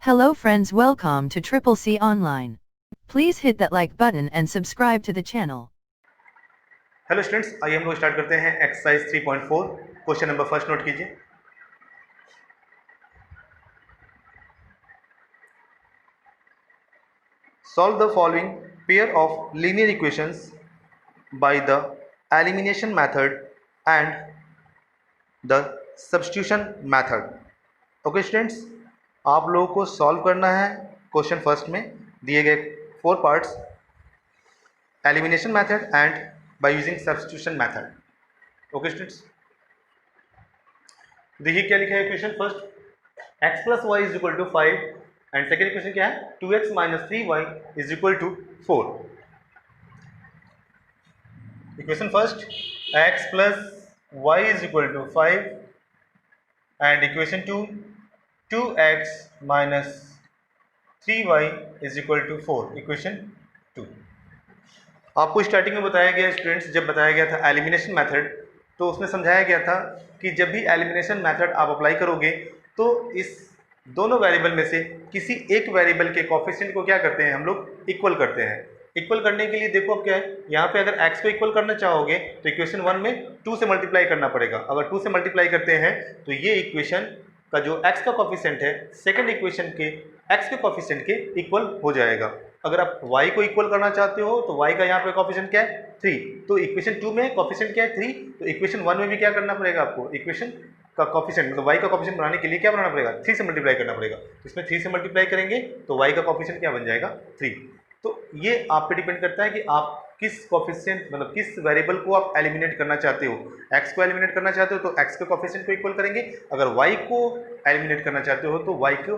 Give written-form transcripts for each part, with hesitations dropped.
Hello friends, welcome to Triple C Online. Please hit that like button and subscribe to the channel. Hello students, आइए हम लोग start करते हैं exercise 3.4। Question number first note कीजिए। Solve the following pair of linear equations by the elimination method and the substitution method. Okay students, आप लोगों को solve करना है क्वेश्चन फर्स्ट में दिए गए 4 parts, elimination method and by using substitution method. Okay students, देखिए क्या लिखा है equation first, x plus y is equal to 5 and second equation क्या है 2x minus 3y is equal to 4। Equation first x plus y is equal to 5 and equation two 2x minus 3y is equal to 4। Equation 2 आपको starting में बताया गया students, जब बताया गया था एलिमिनेशन मेथड, तो उसमें समझाया गया था कि जब भी एलिमिनेशन मेथड आप अप्लाई करोगे तो इस दोनों वेरिएबल में से किसी एक वेरिएबल के कोफिशिएंट को क्या करते हैं हम लोग, इक्वल करते हैं। इक्वल करने के लिए देखो अब क्या है, यहाँ पे अगर x को इक्वल करना चाहोगे तो इक्वेशन 1 में 2 से मल्टीप्लाई करना पड़ेगा। अगर 2 से मल्टीप्लाई करते हैं तो ये इक्वेशन का जो x का कोफिशिएंट है सेकेंड इक्वेशन के x के कोफिशिएंट के इक्वल हो जाएगा। अगर आप y को इक्वल करना चाहते हो तो y का यहाँ पे कोफिशिएंट क्या है 3, तो इक्वेशन 2 में कोफिशिएंट क्या है 3, तो इक्वेशन 1 में भी क्या करना पड़ेगा आपको, इक्वेशन का कोफिशिएंट मतलब y का कोफिशिएंट बनाने के लिए क्या बनाना पड़ेगा 3 से मल्टीप्लाई करना पड़ेगा। इसमें 3 से मल्टीप्लाई करेंगे तो y का कोफिशिएंट क्या बन जाएगा 3। तो ये आप पे डिपेंड करता है कि आप किस कोफिशिएंट मतलब किस वेरिएबल को आप एलिमिनेट करना चाहते हो। x को एलिमिनेट करना चाहते हो तो x के कोफिशिएंट को इक्वल करेंगे, अगर y को एलिमिनेट करना चाहते हो तो y के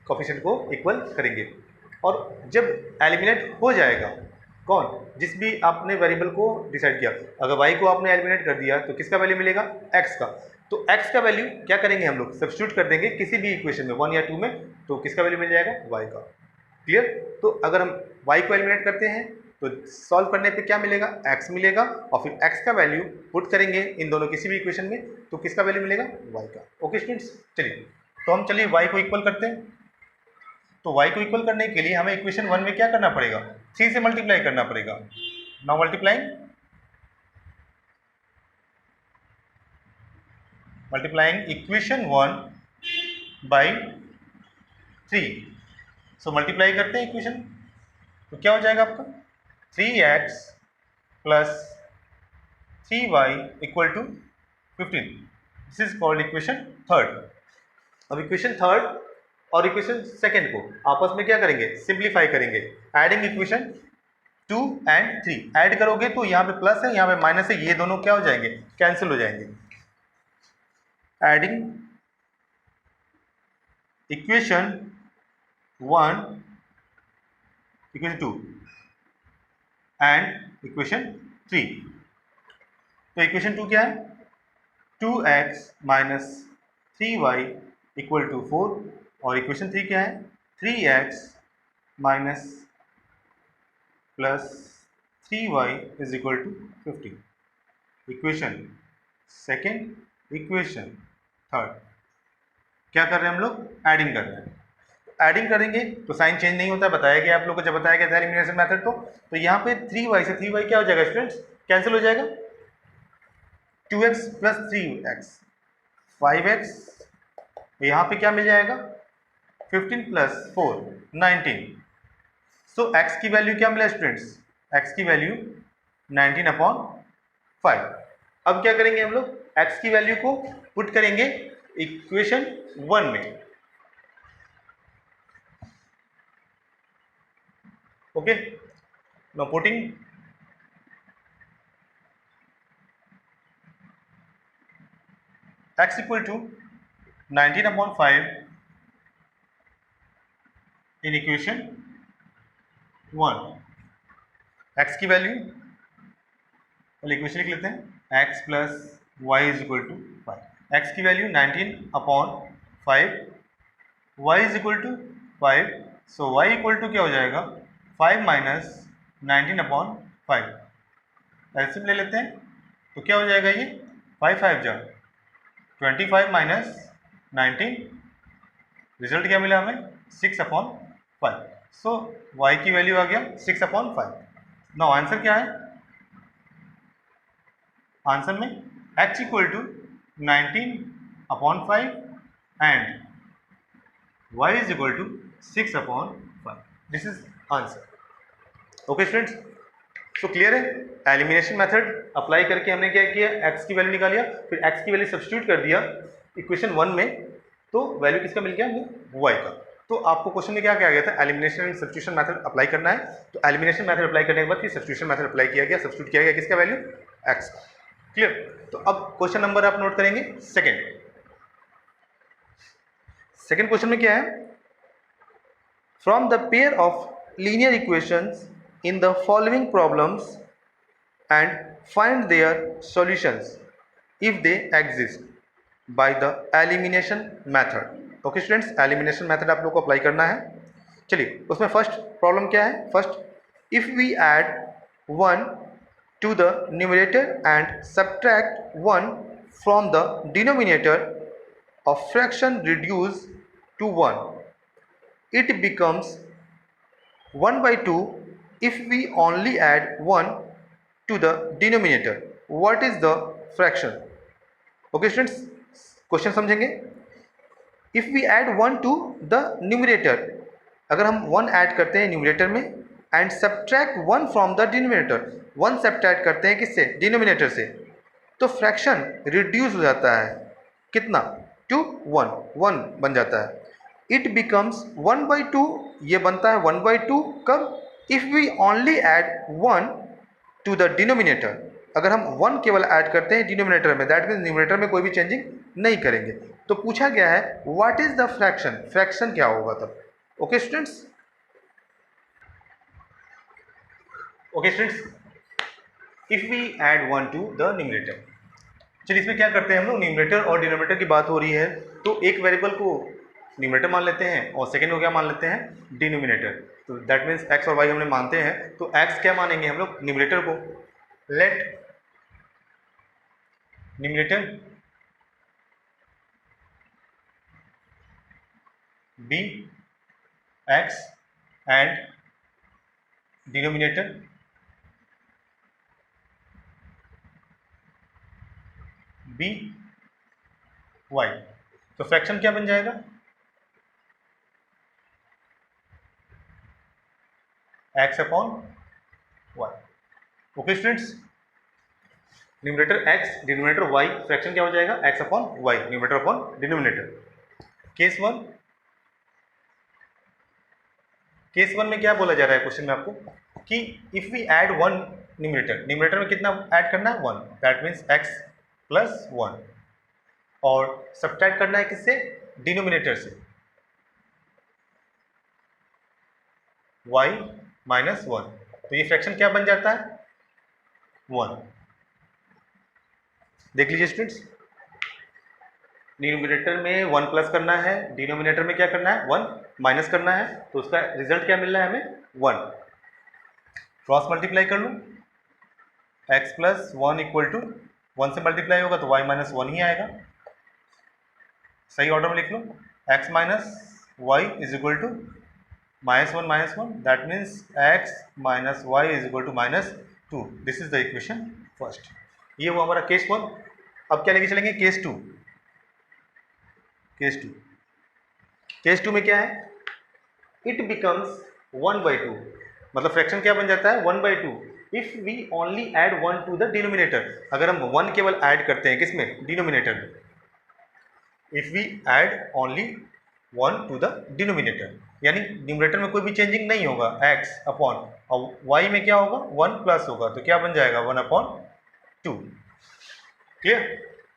कोफिशिएंट को इक्वल करेंगे। और जब एलिमिनेट हो जाएगा कौन, जिस भी आपने वेरिएबल को डिसाइड किया, अगर y को आपने एलिमिनेट कर दिया तो किसका वैल्यू मिलेगा x का, तो x का वैल्यू क्या करेंगे हम लोग, सब्स्टिट्यूट कर देंगे किसी भी इक्वेशन में 1 या 2 में, तो किसका वैल्यू मिल जाएगा y का। क्लियर। तो अगर हम y को एलिमिनेट करते हैं तो सॉल्व करने पे क्या मिलेगा, x मिलेगा, और फिर x का वैल्यू पुट करेंगे इन दोनों किसी भी इक्वेशन में तो किसका वैल्यू मिलेगा y का। ओके स्टूडेंट्स, चलिए तो हम चलिए y को इक्वल करते हैं। तो y को इक्वल करने के लिए हमें इक्वेशन 1 में क्या करना पड़ेगा, 3 से मल्टीप्लाई करना पड़ेगा। Now multiplying equation 1 by 3। So multiply करते हैं इक्वेशन, तो क्या हो जाएगा आपका 3x plus 3y equal to 15। This is called equation third. अब इक्वेशन थर्ड और इक्वेशन सेकेंड को आपस में क्या करेंगे, सिंप्लीफाई करेंगे। एडिंग इक्वेशन 2 एंड 3 ऐड करोगे तो यहाँ पे प्लस है यहाँ पे माइनस है, ये दोनों क्या हो जाएंगे, कैंसिल हो जाएंगे। Adding equation 1 equation 2 and equation 3। तो इक्वेशन 2 क्या है 2x minus 3y equal to 4, और इक्वेशन 3 क्या है 3x minus plus 3y is equal to 15। Equation second, equation third, क्या कर रहे हैं हम लोग, एडिंग कर रहे हैं। एडिंग करेंगे तो साइन चेंज नहीं होता, बताया गया आप लोग को जब बताया गया था एलिमिनेशन मेथड को। तो यहाँ पे 3y से 3y क्या हो जाएगा स्टूडेंट्स, कैंसिल हो जाएगा, 2x प्लस 3x 5x, यहाँ पे क्या मिल जाएगा 15 प्लस 4 19। सो x की वैल्यू क्या मिला स्टूडेंट्स, x की वैल्यू 19 अपॉन 5। अब क्या करेंगे हम लोग, x की वैल्यू को पुट करेंगे इक्वेशन 1 में। Okay, now putting x equal to 19 upon 5 in equation 1। x की वैल्यू पहले इक्वेशन लिख लेते हैं, x plus y is equal to 5। x की value 19 upon 5, y is equal to 5, so y equal to क्या हो जाएगा 5 माइनस 19 अपॉन 5। एलसीएम ले लेते हैं तो क्या हो जाएगा ये 5 5 जा 25 माइनस 19, रिजल्ट क्या मिला हमें 6/5। सो y की वैल्यू आ गया 6/5। नाउ आंसर क्या है? आंसर में h equal to 19/5 and y is equal to 6/5। This is answer. Okay students, so clear है? एलिमिनेशन मेथड अप्लाई करके हमने क्या किया, x की वैल्यू निकालिया, फिर x की वैल्यू सब्स्टिट्यूट कर दिया इक्वेशन 1 में, तो वैल्यू किसका मिल गया? हमें y का। तो आपको क्वेश्चन में क्या कहा गया था? Elimination and substitution method apply करना है। तो एलिमिनेशन मेथड अप्लाई करने के बाद फिर सब्स्टिट्यूशन मेथड अप्लाई किया गया, सब्स्टिट्यूट किया गया किसका वैल्यू? x का। क्लियर? तो अब क्वेश्चन नंबर आप नोट करेंगे सेकेंड क्वेश्चन में क्या है? From the pair of linear equations in the following problems and find their solutions if they exist by the elimination method. Okay students, elimination method आप लोग को अप्लाई करना है। चलिए, उसमें फर्स्ट प्रॉब्लम क्या है? First, if we add 1 to the numerator and subtract 1 from the denominator of fraction reduced to 1, it becomes 1/2 if we only add 1 to the denominator. What is the fraction? Okay students, question समझेंगे। If we add 1 to the numerator, अगर हम 1 add करते हैं numerator में and subtract 1 from the denominator, 1 subtract करते हैं किससे? Denominator से, तो फ्रैक्शन रिड्यूस हो जाता है कितना? टू 1 बन जाता है। इट बिकम्स 1/2, ये बनता है 1/2 कब? If we only add 1 to the denominator, अगर हम 1 केवल ऐड करते हैं डिनोमिनेटर में, दैट मीन्स न्यूमरेटर में कोई भी चेंजिंग नहीं करेंगे। तो पूछा गया है what is the fraction, fraction क्या होगा तब। Okay students, if we add 1 to the numerator, चलिए इसमें क्या करते हैं हम लोग, न्यूमरेटर और डिनोमिनेटर की बात हो रही है, तो एक वेरिएबल को न्यूमरेटर मान लेते हैं और सेकंड को क्या मान लेते हैं? डिनोमिनेटर। तो दैट मीन्स x और y हमने मानते हैं, तो x क्या मानेंगे हम लोग? न्यूमरेटर को। Let numerator be x and denominator be y। तो फ्रैक्शन क्या बन जाएगा? x/y। Okay students, numerator x, denominator y, fraction क्या हो जाएगा? x/y, numerator upon denominator. Case 1 में क्या बोला जा रहा है क्वेश्चन में आपको कि if we add 1 numerator, numerator में कितना ऐड करना है? 1, दैट मीन्स x + 1, और सब्ट्रैक्ट करना है किससे? डिनोमिनेटर से, y - 1। तो ये फ्रैक्शन क्या बन जाता है? 1। देख लीजिए स्टूडेंट्स, न्यूमरेटर में 1 प्लस करना है, डिनोमिनेटर में क्या करना है? 1 माइनस करना है, तो उसका रिजल्ट क्या मिल रहा है हमें? 1। क्रॉस मल्टीप्लाई कर लूँ, x + 1 = 1 से मल्टीप्लाई होगा तो y - 1 ही आएगा। सही ऑर्डर में लिख लो, x - y = -1 - 1, that means x - y = -2। This is the equation first. ये वो हमारा केस 1। अब क्या लेके चलेंगे? केस 2। केस 2 में क्या है? इट बिकम्स 1/2, मतलब फ्रैक्शन क्या बन जाता है? 1/2 if we only add 1 to the denominator, अगर हम 1 केवल ऐड करते हैं किसमें? डिनोमिनेटर में। If we add only 1 to the denominator, यानी न्यूमरेटर में कोई भी चेंजिंग नहीं होगा, x अपॉन, और y में क्या होगा? 1 प्लस होगा, तो क्या बन जाएगा? 1/2। क्लियर?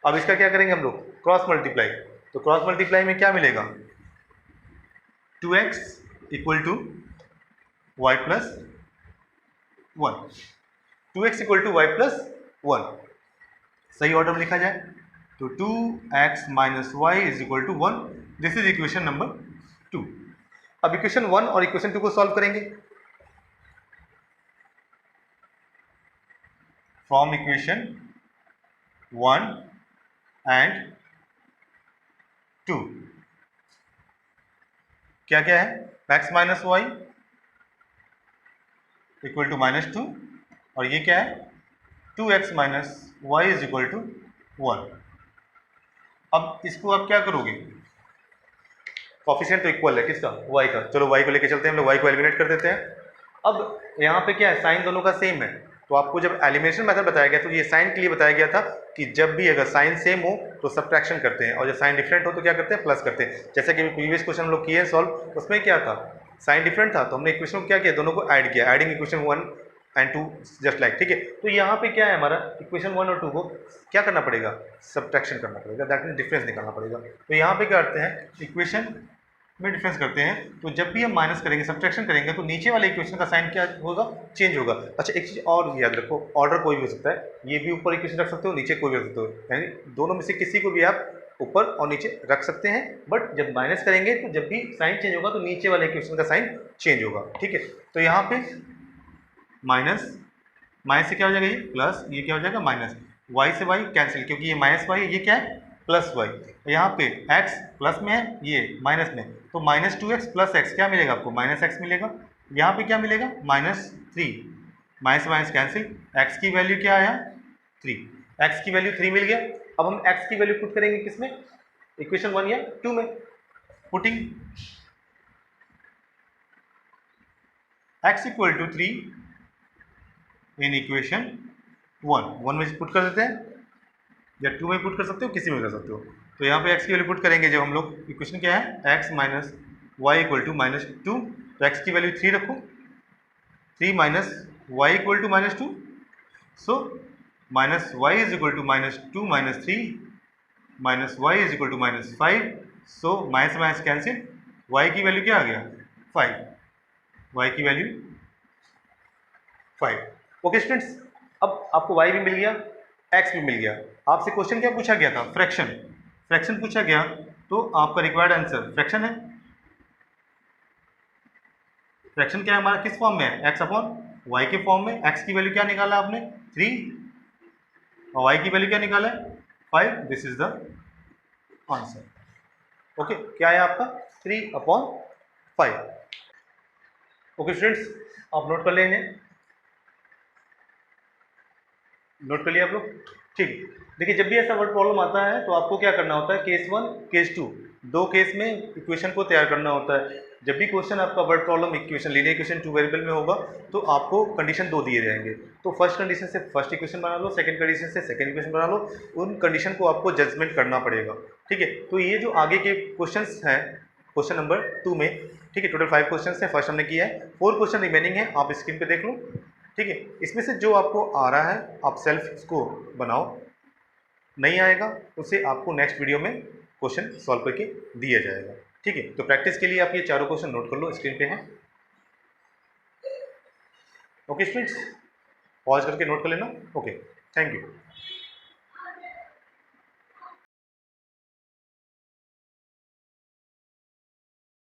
अब इसका क्या करेंगे हम लोग? Cross multiply. तो क्रॉस मल्टीप्लाई में क्या मिलेगा? 2x = y + 1, 2x = y + 1। सही ऑर्डर में लिखा जाए तो 2x - y = 1। This is equation number 2। अब इक्वेशन 1 और इक्वेशन 2 को सॉल्व करेंगे। फ्रॉम इक्वेशन 1 एंड 2, क्या क्या है, x minus y equal to -2 और ये क्या है 2x minus y is equal to 1। अब इसको आप क्या करोगे, कोफिशिएंट तो इक्वल है किसका, y का, चलो y को लेके चलते हैं, हम लोग y को एलिमिनेट कर देते हैं। अब यहाँ पे क्या है, साइन दोनों का सेम है, तो आपको जब एलिमिनेशन मेथड बताया गया तो ये साइन के लिए बताया गया था कि जब भी अगर साइन सेम हो तो सब्ट्रैक्शन करते हैं, और जब साइन डिफरेंट हो तो क्या करते हैं, प्लस करते हैं। जैसे कि प्रीवियस क्वेश्चन हम लोग किए सॉल्व, उसमें क्या था, साइन डिफरेंट था तो हमने इक्वेशन को क्या किया, दोनों को ऐड किया, adding equation 1 and 2 just like, ठीक है। तो यहाँ पे क्या है हमारा, इक्वेशन 1 और 2 को क्या करना पड़ेगा, सब्ट्रैक्शन करना पड़ेगा, दैट मीन डिफरेंस निकालना पड़ेगा। तो यहाँ पे क्या करते हैं, इक्वेशन में डिफरेंस करते हैं, तो जब भी हम माइनस करेंगे, सब्ट्रैक्शन करेंगे, तो नीचे वाले इक्वेशन का साइन क्या होगा, चेंज होगा। अच्छा एक चीज़ और याद रखो, ऑर्डर कोई भी हो सकता है, ये भी ऊपर इक्वेशन रख सकते हो, नीचे कोई भी रख सकते हो, यानी दोनों में से किसी को भी आप ऊपर और नीचे रख सकते हैं, बट जब माइनस करेंगे तो जब भी साइन चेंज होगा तो नीचे वाले इक्वेशन का साइन चेंज होगा, ठीक है। तो यहाँ पे माइनस से क्या हो जाएगा, ये प्लस, ये क्या हो जाएगा माइनस, y से y कैंसिल, क्योंकि ये माइनस y है, ये क्या है प्लस y, यहाँ पे x प्लस में है, ये माइनस में, तो -2x प्लस x क्या मिलेगा आपको, -x मिलेगा। यहाँ पे क्या मिलेगा, -3, माइनस माइनस कैंसिल, x की वैल्यू क्या आया 3, x की वैल्यू 3 मिल गया। अब हम x की वैल्यू पुट करेंगे किसमें, इक्वेशन 1 या 2 में, putting x equal to 3 in equation 1 में पुट कर देते हैं, या 2 में पुट कर सकते हो, किसी में कर सकते हो। तो यहाँ पे x की वैल्यू पुट करेंगे, जब हम लोग इक्वेशन क्या है, x minus y equal to -2, तो x की वैल्यू 3 रखो, 3 minus y equal to -2, so minus y is equal to -2 minus 3 minus y is equal to -5, so minus minus cancel, y की वैल्यू क्या आ गया 5, y की वैल्यू 5। ओके स्टूडेंट्स, अब आपको y भी मिल गया, x भी मिल गया। आपसे क्वेश्चन क्या पूछा गया था, फ्रैक्शन पूछा गया, तो आपका रिक्वायर्ड आंसर फ्रैक्शन है। फ्रैक्शन क्या है हमारा, किस फॉर्म में है, x अपॉन वाई के फॉर्म में। x की वैल्यू क्या निकाला आपने 3 और y की वैल्यू क्या निकाला है 5, this is the answer. Okay, क्या है आपका 3/5। ओके स्टूडेंट्स, आप नोट कर लेंगे, नोट कर लिया आप लोग, ठीक। देखिए जब भी ऐसा वर्ड प्रॉब्लम आता है तो आपको क्या करना होता है, केस 1 केस 2 दो केस में इक्वेशन को तैयार करना होता है। जब भी क्वेश्चन आपका word problem equation linear equation 2 variable में होगा तो आपको कंडीशन 2 दिए जाएंगे, तो फर्स्ट कंडीशन से फर्स्ट इक्वेशन बना लो, सेकंड कंडीशन से सेकंड इक्वेशन बना लो, उन कंडीशन को आपको जजमेंट करना पड़ेगा, ठीक है। तो ये जो आगे के क्वेश्चन हैं क्वेश्चन नंबर 2 में, ठीक है, टोटल 5 क्वेश्चन है, फर्स्ट हमने किया है, 4 क्वेश्चन रिमेनिंग है, आप स्क्रीन पे देख लो, ठीक है। इसमें से जो आपको आ रहा है आप सेल्फ इसको बनाओ, नहीं आएगा उसे आपको नेक्स्ट वीडियो में क्वेश्चन सॉल्व करके दिया जाएगा, ठीक है। तो प्रैक्टिस के लिए आप ये चारों क्वेश्चन नोट कर लो, स्क्रीन पे हैं। ओके स्टूडेंट्स, पॉज करके नोट कर लेना। Okay, thank you.